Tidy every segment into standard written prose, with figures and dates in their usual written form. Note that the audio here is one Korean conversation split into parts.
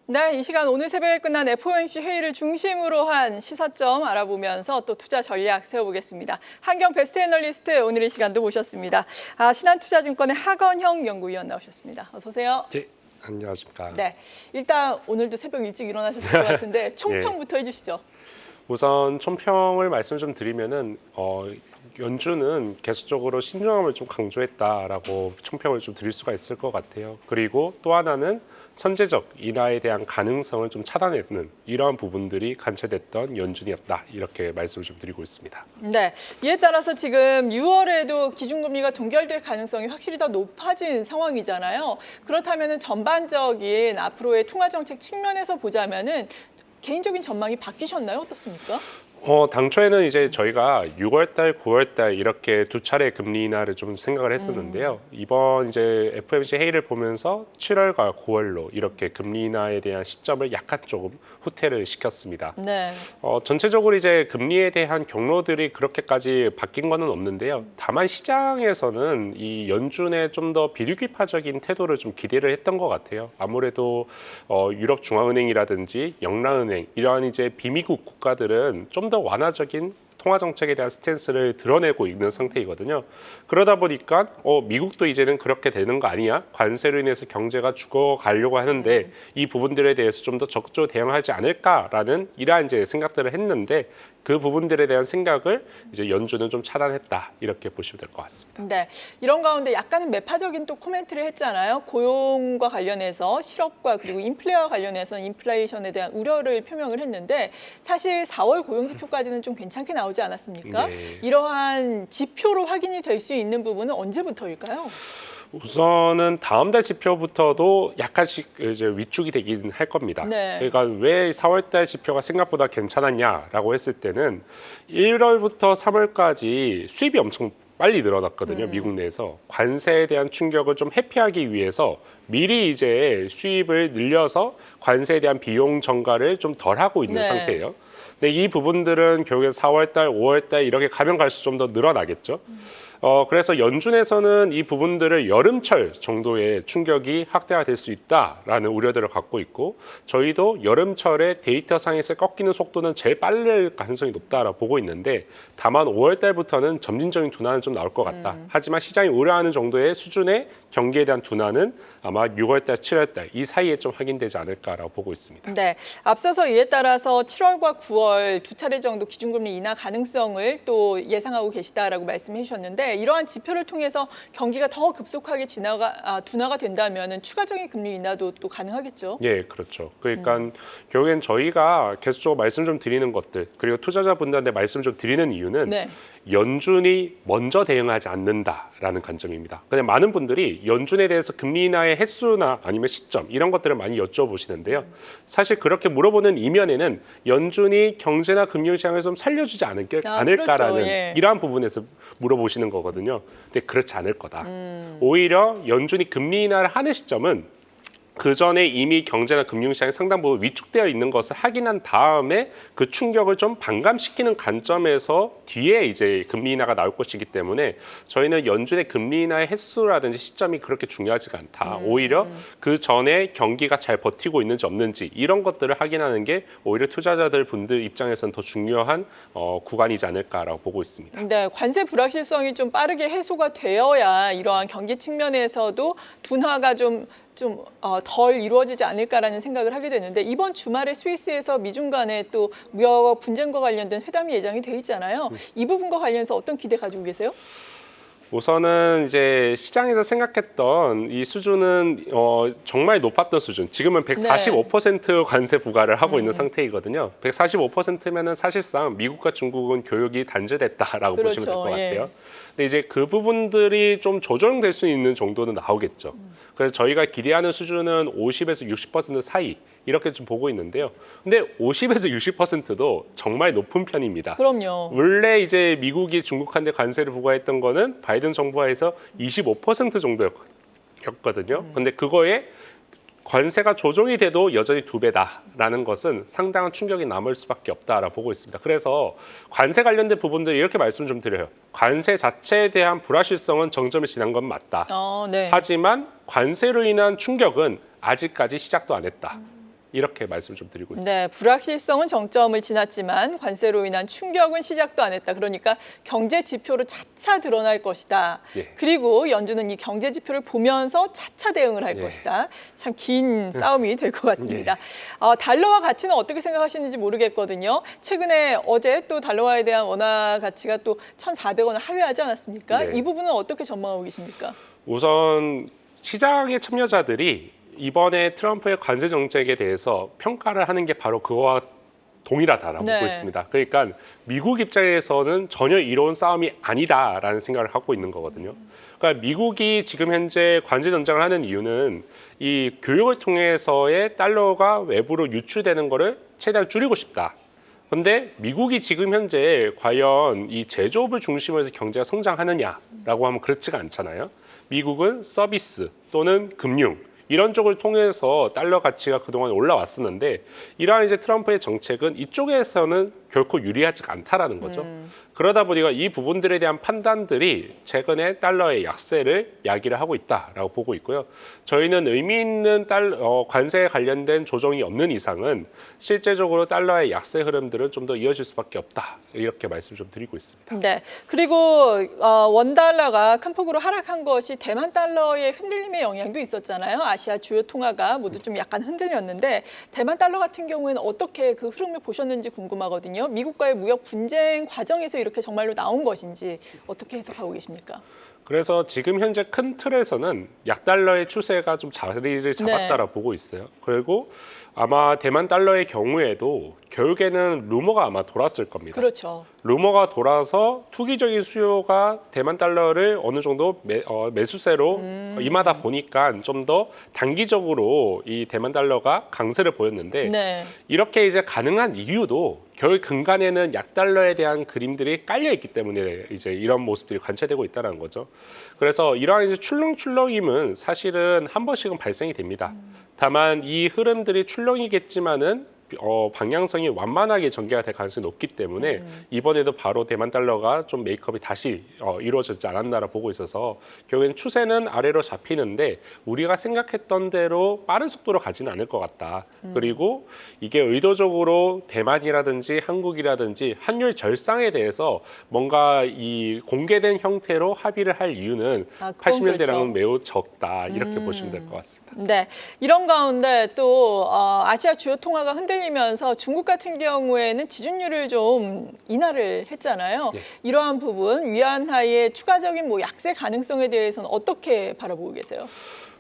네, 이 시간 오늘 새벽에 끝난 FOMC 회의를 중심으로 한 시사점 알아보면서 또 투자 전략 세워보겠습니다. 한경 베스트 애널리스트 오늘 이 시간도 모셨습니다. 신한투자증권의 하건형 연구위원 나오셨습니다. 어서 오세요. 네, 안녕하십니까. 네, 일단 오늘도 새벽 일찍 일어나셨을 것 같은데 총평부터 해주시죠. 우선 총평을 말씀 좀 드리면은 연준은 계속적으로 신중함을 좀 강조했다라고 총평을 좀 드릴 수가 있을 것 같아요. 그리고 또 하나는 선제적 인하에 대한 가능성을 좀 차단했는 이러한 부분들이 관찰됐던 연준이었다. 이렇게 말씀을 좀 드리고 있습니다. 네, 이에 따라서 지금 6월에도 기준금리가 동결될 가능성이 확실히 더 높아진 상황이잖아요. 그렇다면 전반적인 앞으로의 통화정책 측면에서 보자면은 개인적인 전망이 바뀌셨나요? 어떻습니까? 당초에는 이제 저희가 6월달, 9월달 이렇게 두 차례 금리 인하를 좀 생각을 했었는데요. 이번 이제 FOMC 회의를 보면서 7월과 9월로 이렇게 금리 인하에 대한 시점을 약간 조금 후퇴를 시켰습니다. 네. 전체적으로 이제 금리에 대한 경로들이 그렇게까지 바뀐 거는 없는데요. 다만 시장에서는 이 연준의 좀 더 비律기파적인 태도를 좀 기대를 했던 것 같아요. 아무래도 유럽 중앙은행이라든지 영라은행 이러한 이제 비미국 국가들은 좀 더 완화적인 통화 정책에 대한 스탠스를 드러내고 있는 상태이거든요. 그러다 보니까 미국도 이제는 그렇게 되는 거 아니야? 관세로 인해서 경제가 죽어가려고 하는데 이 부분들에 대해서 좀 더 적극적으로 대응하지 않을까라는 이러한 이제 생각들을 했는데 그 부분들에 대한 생각을 이제 연준은 좀 차단했다 이렇게 보시면 될 것 같습니다. 네, 이런 가운데 약간은 매파적인 또 코멘트를 했잖아요. 고용과 관련해서 실업과 그리고 인플레와 관련해서 인플레이션에 대한 우려를 표명을 했는데 사실 4월 고용 지표까지는 좀 괜찮게 나오지 않았습니까? 네. 이러한 지표로 확인이 될 수 있는 부분은 언제부터일까요? 우선은 다음 달 지표부터도 약간씩 이제 위축이 되긴 할 겁니다. 네. 그러니까 왜 4월 달 지표가 생각보다 괜찮았냐라고 했을 때는 1월부터 3월까지 수입이 엄청 빨리 늘어났거든요. 미국 내에서 관세에 대한 충격을 좀 회피하기 위해서 미리 이제 수입을 늘려서 관세에 대한 비용 전가를 좀 덜 하고 있는 네. 상태예요. 근데 이 부분들은 결국에 4월 달, 5월 달 이렇게 가면 갈수록 좀 더 늘어나겠죠. 그래서 연준에서는 이 부분들을 여름철 정도의 충격이 확대가 될 수 있다라는 우려들을 갖고 있고 저희도 여름철에 데이터상에서 꺾이는 속도는 제일 빠를 가능성이 높다라고 보고 있는데 다만 5월 달부터는 점진적인 둔화는 좀 나올 것 같다. 하지만 시장이 우려하는 정도의 수준의 경기에 대한 둔화는 아마 6월 달, 7월 달 이 사이에 좀 확인되지 않을까라고 보고 있습니다. 네, 앞서서 이에 따라서 7월과 9월 두 차례 정도 기준금리 인하 가능성을 또 예상하고 계시다라고 말씀해 주셨는데 이러한 지표를 통해서 경기가 더 급속하게 둔화가 된다면 추가적인 금리 인하도 또 가능하겠죠? 예, 그렇죠. 그러니까 결국엔 저희가 계속적으로 말씀 좀 드리는 것들 그리고 투자자분들한테 말씀 좀 드리는 이유는 네. 연준이 먼저 대응하지 않는다라는 관점입니다. 그냥 많은 분들이 연준에 대해서 금리 인하의 횟수나 아니면 시점 이런 것들을 많이 여쭤보시는데요. 사실 그렇게 물어보는 이면에는 연준이 경제나 금융시장을 좀 살려주지 않을까라는 그렇죠. 예. 이러한 부분에서 물어보시는 거거든요. 근데 그렇지 않을 거다. 오히려 연준이 금리 인하를 하는 시점은 그 전에 이미 경제나 금융시장이 상당 부분 위축되어 있는 것을 확인한 다음에 그 충격을 좀 반감시키는 관점에서 뒤에 이제 금리 인하가 나올 것이기 때문에 저희는 연준의 금리 인하의 횟수라든지 시점이 그렇게 중요하지가 않다. 오히려 그 전에 경기가 잘 버티고 있는지 없는지 이런 것들을 확인하는 게 오히려 투자자들 분들 입장에서는 더 중요한 구간이지 않을까라고 보고 있습니다. 네, 관세 불확실성이 좀 빠르게 해소가 되어야 이러한 경기 측면에서도 둔화가 좀 덜 이루어지지 않을까라는 생각을 하게 되는데 이번 주말에 스위스에서 미중 간에 또 무역 분쟁과 관련된 회담이 예정이 돼 있잖아요. 이 부분과 관련해서 어떤 기대 가지고 계세요? 우선은 이제 시장에서 생각했던 이 수준은 정말 높았던 수준. 지금은 145% 관세 부과를 하고 있는 상태이거든요. 145%면은 사실상 미국과 중국은 교역이 단절됐다라고 그렇죠. 보시면 될 것 예. 같아요. 근데 이제 그 부분들이 좀 조정될 수 있는 정도는 나오겠죠. 그래서 저희가 기대하는 수준은 50에서 60% 사이 이렇게 좀 보고 있는데요. 근데 50에서 60%도 정말 높은 편입니다. 그럼요. 원래 이제 미국이 중국한테 관세를 부과했던 거는 바이든 정부하에서 25% 정도였거든요. 근데 그거에 관세가 조정이 돼도 여전히 2배다라는 것은 상당한 충격이 남을 수밖에 없다라고 보고 있습니다. 그래서 관세 관련된 부분들 이렇게 말씀 좀 드려요. 관세 자체에 대한 불확실성은 정점을 지난 건 맞다. 네. 하지만 관세로 인한 충격은 아직까지 시작도 안 했다. 이렇게 말씀을 좀 드리고 있습니다. 네, 불확실성은 정점을 지났지만 관세로 인한 충격은 시작도 안 했다. 그러니까 경제 지표로 차차 드러날 것이다. 예. 그리고 연준은 이 경제 지표를 보면서 차차 대응을 할 예. 것이다. 참 긴 싸움이 될 것 같습니다. 달러화 가치는 어떻게 생각하시는지 모르겠거든요. 최근에 어제 또 달러화에 대한 원화 가치가 또 1,400원을 하회하지 않았습니까? 네. 이 부분은 어떻게 전망하고 계십니까? 우선 시장의 참여자들이 이번에 트럼프의 관세 정책에 대해서 평가를 하는 게 바로 그거와 동일하다라고 네. 보고 있습니다. 그러니까 미국 입장에서는 전혀 이로운 싸움이 아니다라는 생각을 하고 있는 거거든요. 그러니까 미국이 지금 현재 관세 전쟁을 하는 이유는 이 교육을 통해서의 달러가 외부로 유출되는 거를 최대한 줄이고 싶다. 그런데 미국이 지금 현재 과연 이 제조업을 중심으로 해서 경제가 성장하느냐라고 하면 그렇지가 않잖아요. 미국은 서비스 또는 금융 이런 쪽을 통해서 달러 가치가 그동안 올라왔었는데 이러한 이제 트럼프의 정책은 이쪽에서는 결코 유리하지 않다라는 거죠. 그러다 보니까 이 부분들에 대한 판단들이 최근에 달러의 약세를 야기를 하고 있다라고 보고 있고요. 저희는 의미 있는 관세에 관련된 조정이 없는 이상은 실제적으로 달러의 약세 흐름들은 좀 더 이어질 수밖에 없다. 이렇게 말씀 좀 드리고 있습니다. 네. 그리고 원달러가 큰 폭으로 하락한 것이 대만 달러의 흔들림의 영향도 있었잖아요. 아시아 주요 통화가 모두 좀 약간 흔들렸는데 대만 달러 같은 경우에는 어떻게 그 흐름을 보셨는지 궁금하거든요. 미국과의 무역 분쟁 과정에서 이렇게 정말로 나온 것인지 어떻게 해석하고 계십니까? 그래서 지금 현재 큰 틀에서는 약달러의 추세가 좀 자리를 잡았다라 보고 있어요. 그리고 아마 대만 달러의 경우에도 결국에는 루머가 아마 돌았을 겁니다. 그렇죠. 루머가 돌아서 투기적인 수요가 대만 달러를 어느 정도 매수세로 임하다 보니까 좀 더 단기적으로 이 대만 달러가 강세를 보였는데 네. 이렇게 이제 가능한 이유도 결 근간에는 약달러에 대한 그림들이 깔려 있기 때문에 이제 이런 모습들이 관찰되고 있다는 거죠. 그래서 이러한 이제 출렁출렁임은 사실은 한 번씩은 발생이 됩니다. 다만 이 흐름들이 출렁이겠지만은 방향성이 완만하게 전개가 될 가능성이 높기 때문에 이번에도 바로 대만 달러가 좀 메이크업이 다시 이루어지지 않았나라 보고 있어서 결국엔 추세는 아래로 잡히는데 우리가 생각했던 대로 빠른 속도로 가지는 않을 것 같다. 그리고 이게 의도적으로 대만이라든지 한국이라든지 환율 절상에 대해서 뭔가 이 공개된 형태로 합의를 할 이유는 80년대랑은 그렇죠. 매우 적다. 이렇게 보시면 될 것 같습니다. 네, 이런 가운데 또 아시아 주요 통화가 흔들리면서 중국 같은 경우에는 지준율을 좀 인하를 했잖아요. 예. 이러한 부분 위안화의 추가적인 뭐 약세 가능성에 대해서는 어떻게 바라보고 계세요?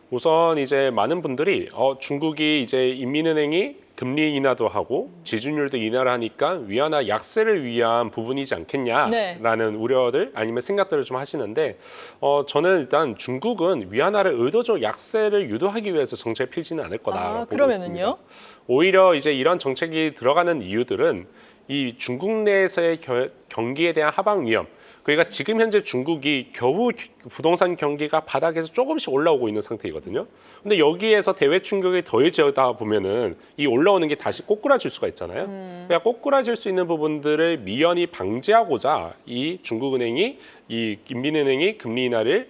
우선 이제 많은 분들이 중국이 이제 인민은행이 금리 인하도 하고 지준율도 인하를 하니까 위안화 약세를 위한 부분이지 않겠냐라는 네. 우려들 아니면 생각들을 좀 하시는데 저는 일단 중국은 위안화를 의도적 약세를 유도하기 위해서 정책을 펼치지는 않을 거다라고 보고 그러면은요? 있습니다. 오히려 이제 이런 정책이 들어가는 이유들은 이 중국 내에서의 경기에 대한 하방 위험. 그러니까 지금 현재 중국이 겨우 부동산 경기가 바닥에서 조금씩 올라오고 있는 상태이거든요. 근데 여기에서 대외 충격이 더해지다 보면은 이 올라오는 게 다시 꼬꾸라질 수가 있잖아요. 그러니까 꼬꾸라질 수 있는 부분들을 미연히 방지하고자 이 중국은행이 이 인민은행이 금리 인하를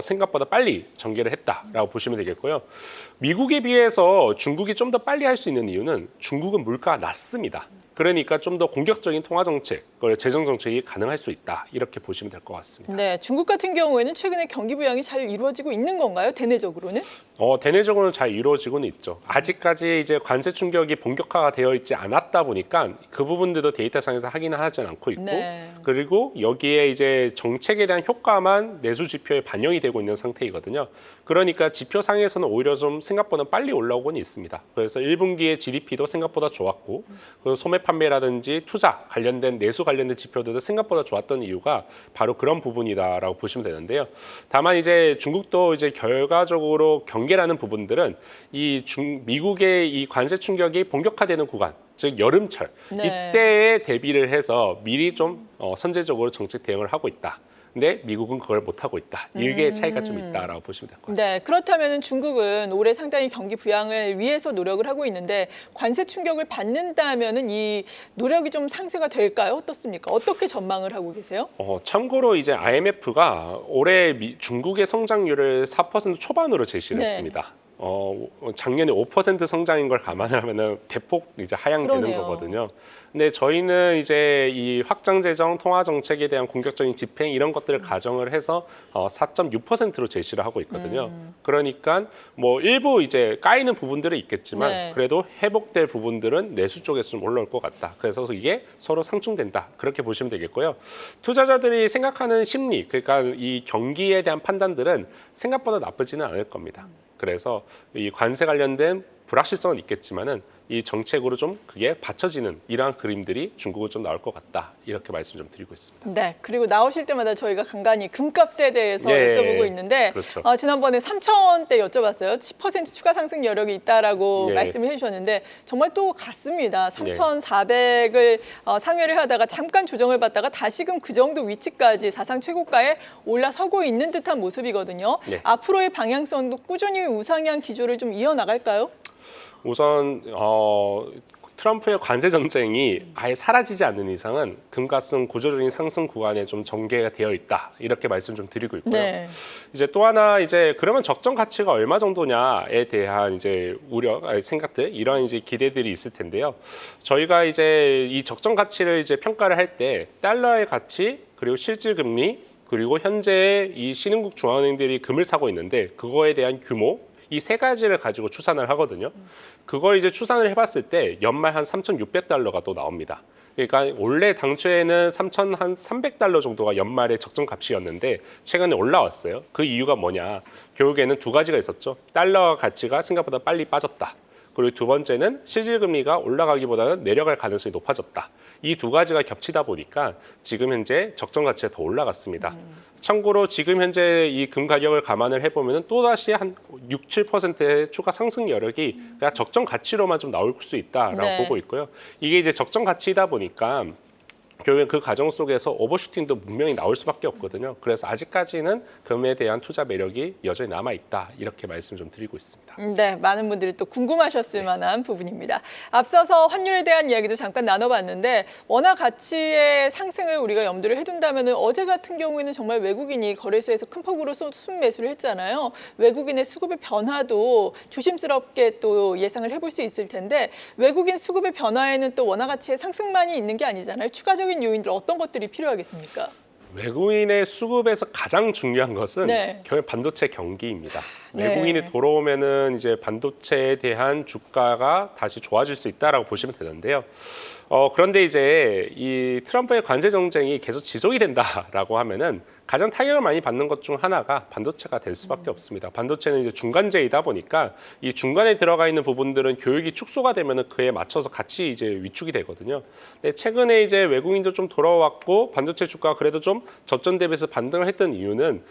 생각보다 빨리 전개를 했다라고 보시면 되겠고요. 미국에 비해서 중국이 좀 더 빨리 할 수 있는 이유는 중국은 물가가 낮습니다. 그러니까 좀 더 공격적인 통화 정책, 재정 정책이 가능할 수 있다. 이렇게 보시면 될 것 같습니다. 네, 중국 같은 경우에는 최근에 경기 부양이 잘 이루어지고 있는 건가요? 대내적으로는? 대내적으로는 잘 이루어지고는 있죠. 아직까지 이제 관세 충격이 본격화가 되어 있지 않았다 보니까 그 부분들도 데이터상에서 확인을 하지 않고 있고, 네. 그리고 여기에 이제 정책에 대한 효과만 내수 지표에 반영이 되고 있는 상태이거든요. 그러니까 지표상에서는 오히려 좀 생각보다 빨리 올라오고는 있습니다. 그래서 1분기의 GDP도 생각보다 좋았고, 그리고 소매 판매라든지 투자 관련된 내수 관련된 지표들도 생각보다 좋았던 이유가 바로 그런 부분이다라고 보시면 되는데요. 다만 이제 중국도 이제 결과적으로 경계라는 부분들은 미국의 이 관세 충격이 본격화되는 구간, 즉 여름철 네. 이때에 대비를 해서 미리 좀 선제적으로 정책 대응을 하고 있다. 근데 미국은 그걸 못하고 있다. 이게 차이가 좀 있다라고 보시면 될 것 같습니다. 네, 그렇다면 중국은 올해 상당히 경기 부양을 위해서 노력을 하고 있는데 관세 충격을 받는다면은 이 노력이 좀 상쇄가 될까요? 어떻습니까? 어떻게 전망을 하고 계세요? 참고로 이제 IMF가 올해 중국의 성장률을 4% 초반으로 제시를 네. 했습니다. 작년에 5% 성장인 걸 감안을 하면은 대폭 이제 하향되는 그러네요. 거거든요. 근데 저희는 이제 이 확장 재정, 통화 정책에 대한 공격적인 집행 이런 것들을 가정을 해서 4.6%로 제시를 하고 있거든요. 그러니까 뭐 일부 이제 까이는 부분들은 있겠지만 네. 그래도 회복될 부분들은 내수 쪽에서 좀 올라올 것 같다. 그래서 이게 서로 상충된다. 그렇게 보시면 되겠고요. 투자자들이 생각하는 심리, 그러니까 이 경기에 대한 판단들은 생각보다 나쁘지는 않을 겁니다. 그래서 이 관세 관련된 불확실성은 있겠지만은 이 정책으로 좀 그게 받쳐지는 이러한 그림들이 중국은 좀 나올 것 같다. 이렇게 말씀 좀 드리고 있습니다. 네, 그리고 나오실 때마다 저희가 간간히 금값에 대해서 예, 여쭤보고 있는데 그렇죠. 지난번에 3,000원대 여쭤봤어요. 10% 추가 상승 여력이 있다라고 예. 말씀을 해주셨는데 정말 또 같습니다. 예. 3,400을 상회를 하다가 잠깐 조정을 받다가 다시금 그 정도 위치까지 사상 최고가에 올라서고 있는 듯한 모습이거든요. 예. 앞으로의 방향성도 꾸준히 우상향 기조를 좀 이어나갈까요? 우선 트럼프의 관세 전쟁이 아예 사라지지 않는 이상은 금값은 구조적인 상승 구간에 좀 전개가 되어 있다. 이렇게 말씀 좀 드리고 있고요. 네. 이제 또 하나 이제 그러면 적정 가치가 얼마 정도냐에 대한 이제 생각들 이런 이제 기대들이 있을 텐데요. 저희가 이제 이 적정 가치를 이제 평가를 할 때 달러의 가치 그리고 실질 금리 그리고 현재 이 신흥국 중앙은행들이 금을 사고 있는데 그거에 대한 규모 이 세 가지를 가지고 추산을 하거든요. 그걸 이제 추산을 해봤을 때 연말 한 3,600달러가 또 나옵니다. 그러니까 원래 당초에는 3,300달러 정도가 연말의 적정 값이었는데 최근에 올라왔어요. 그 이유가 뭐냐? 결국에는 두 가지가 있었죠. 달러 가치가 생각보다 빨리 빠졌다. 그리고 두 번째는 실질 금리가 올라가기보다는 내려갈 가능성이 높아졌다. 이 두 가지가 겹치다 보니까 지금 현재 적정 가치가 더 올라갔습니다. 참고로 지금 현재 이 금 가격을 감안을 해보면 또다시 한 6, 7%의 추가 상승 여력이 그냥 적정 가치로만 좀 나올 수 있다라고 네. 보고 있고요. 이게 이제 적정 가치이다 보니까 결국엔 그 과정 속에서 오버슈팅도 분명히 나올 수밖에 없거든요. 그래서 아직까지는 금에 대한 투자 매력이 여전히 남아있다. 이렇게 말씀 좀 드리고 있습니다. 네, 많은 분들이 또 궁금하셨을 만한 부분입니다. 앞서서 환율에 대한 이야기도 잠깐 나눠봤는데 원화 가치의 상승을 우리가 염두를 해둔다면 어제 같은 경우에는 정말 외국인이 거래소에서 큰 폭으로 순매수를 했잖아요. 외국인의 수급의 변화도 조심스럽게 또 예상을 해볼 수 있을 텐데 외국인 수급의 변화에는 또 원화 가치의 상승만이 있는 게 아니잖아요. 추가적인 요인들 어떤 것들이 필요하겠습니까? 외국인의 수급에서 가장 중요한 것은 네. 결국 반도체 경기입니다. 네. 외국인이 돌아오면은 이제 반도체에 대한 주가가 다시 좋아질 수 있다라고 보시면 되는데요. 그런데 이제 이 트럼프의 관세 정쟁이 계속 지속이 된다라고 하면은 가장 타격을 많이 받는 것 중 하나가 반도체가 될 수밖에 없습니다. 반도체는 이제 중간재이다 보니까 이 중간에 들어가 있는 부분들은 교육이 축소가 되면은 그에 맞춰서 같이 이제 위축이 되거든요. 근데 최근에 이제 외국인도 좀 돌아왔고 반도체 주가가 그래도 좀 저점 대비해서 반등을 했던 이유는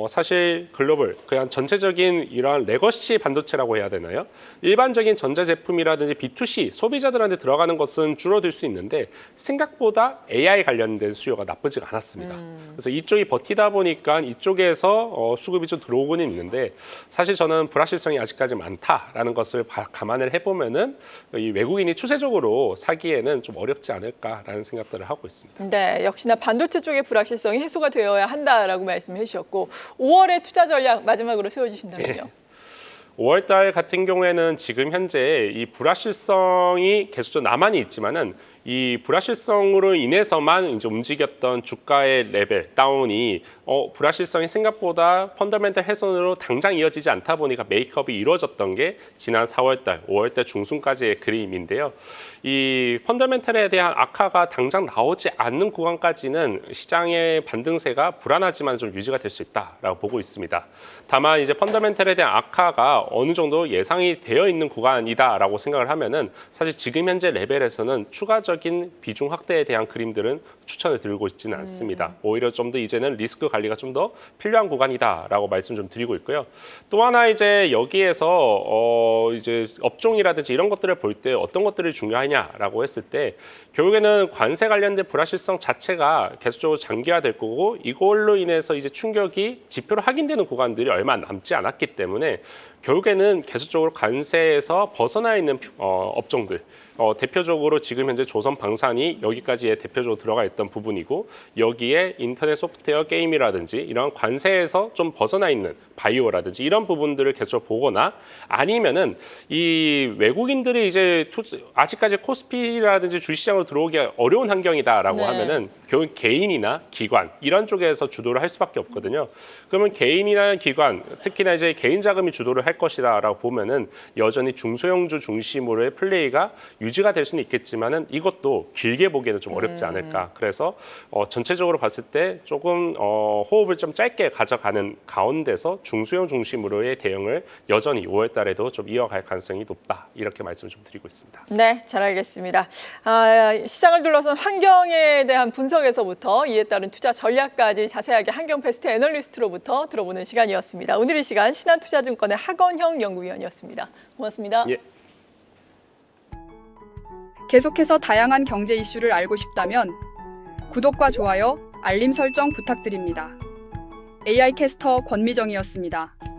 사실 글로벌 그냥 전체적인 이러한 레거시 반도체라고 해야 되나요? 일반적인 전자제품이라든지 B2C 소비자들한테 들어가는 것은 줄어들 수 있는데 생각보다 AI 관련된 수요가 나쁘지가 않았습니다. 그래서 이쪽이 버티다 보니까 이쪽에서 수급이 좀 들어오고는 있는데 사실 저는 불확실성이 아직까지 많다라는 것을 감안을 해보면은 이 외국인이 추세적으로 사기에는 좀 어렵지 않을까라는 생각들을 하고 있습니다. 네, 역시나 반도체 쪽의 불확실성이 해소가 되어야 한다라고 말씀해 주셨고 5월의 투자 전략 마지막으로 세워주신다면요. 5월달 같은 경우에는 지금 현재 이 불확실성이 계속 좀 남아는 있지만은 이 불확실성으로 인해서만 이제 움직였던 주가의 레벨 다운이 불확실성이 생각보다 펀더멘털 훼손으로 당장 이어지지 않다 보니까 메이크업이 이루어졌던 게 지난 4월달, 5월달 중순까지의 그림인데요. 이 펀더멘털에 대한 악화가 당장 나오지 않는 구간까지는 시장의 반등세가 불안하지만 좀 유지가 될 수 있다라고 보고 있습니다. 다만 이제 펀더멘털에 대한 악화가 어느 정도 예상이 되어 있는 구간이다라고 생각을 하면은 사실 지금 현재 레벨에서는 추가적인 비중 확대에 대한 그림들은 추천을 드리고 있지는 않습니다. 오히려 좀 더 이제는 리스크 관리가 좀 더 필요한 구간이다라고 말씀 좀 드리고 있고요. 또 하나 이제 여기에서 이제 업종이라든지 이런 것들을 볼 때 어떤 것들이 중요하냐라고 했을 때 결국에는 관세 관련된 불확실성 자체가 계속적으로 장기화될 거고 이걸로 인해서 이제 충격이 지표로 확인되는 구간들이 얼마 남지 않았기 때문에 결국에는 계속적으로 관세에서 벗어나 있는 업종들, 대표적으로 지금 현재 조선방산이 여기까지에 대표적으로 들어가 있던 부분이고, 여기에 인터넷 소프트웨어 게임이라든지 이런 관세에서 좀 벗어나 있는 바이오라든지 이런 부분들을 계속 보거나, 아니면은 이 외국인들이 이제 아직까지 코스피라든지 주식시장으로 들어오기 어려운 환경이다라고 네. 하면은 결국 개인이나 기관 이런 쪽에서 주도를 할 수밖에 없거든요. 그러면 개인이나 기관, 특히나 이제 개인 자금이 주도를 할 것이다라고 보면은 여전히 중소형주 중심으로의 플레이가 유지가 될 수는 있겠지만은 이것도 길게 보기에는 좀 어렵지 않을까. 그래서 전체적으로 봤을 때 조금 호흡을 좀 짧게 가져가는 가운데서 중소형 중심으로의 대응을 여전히 5월 달에도 좀 이어갈 가능성이 높다. 이렇게 말씀을 좀 드리고 있습니다. 네, 잘 알겠습니다. 시장을 둘러싼 환경에 대한 분석에서부터 이에 따른 투자 전략까지 자세하게 한경베스트 애널리스트로부터 들어보는 시간이었습니다. 오늘 이 시간 신한투자증권의 하건형 연구위원이었습니다. 고맙습니다. 예. 계속해서 다양한 경제 이슈를 알고 싶다면 구독과 좋아요, 알림 설정 부탁드립니다. AI 캐스터 권미정이었습니다.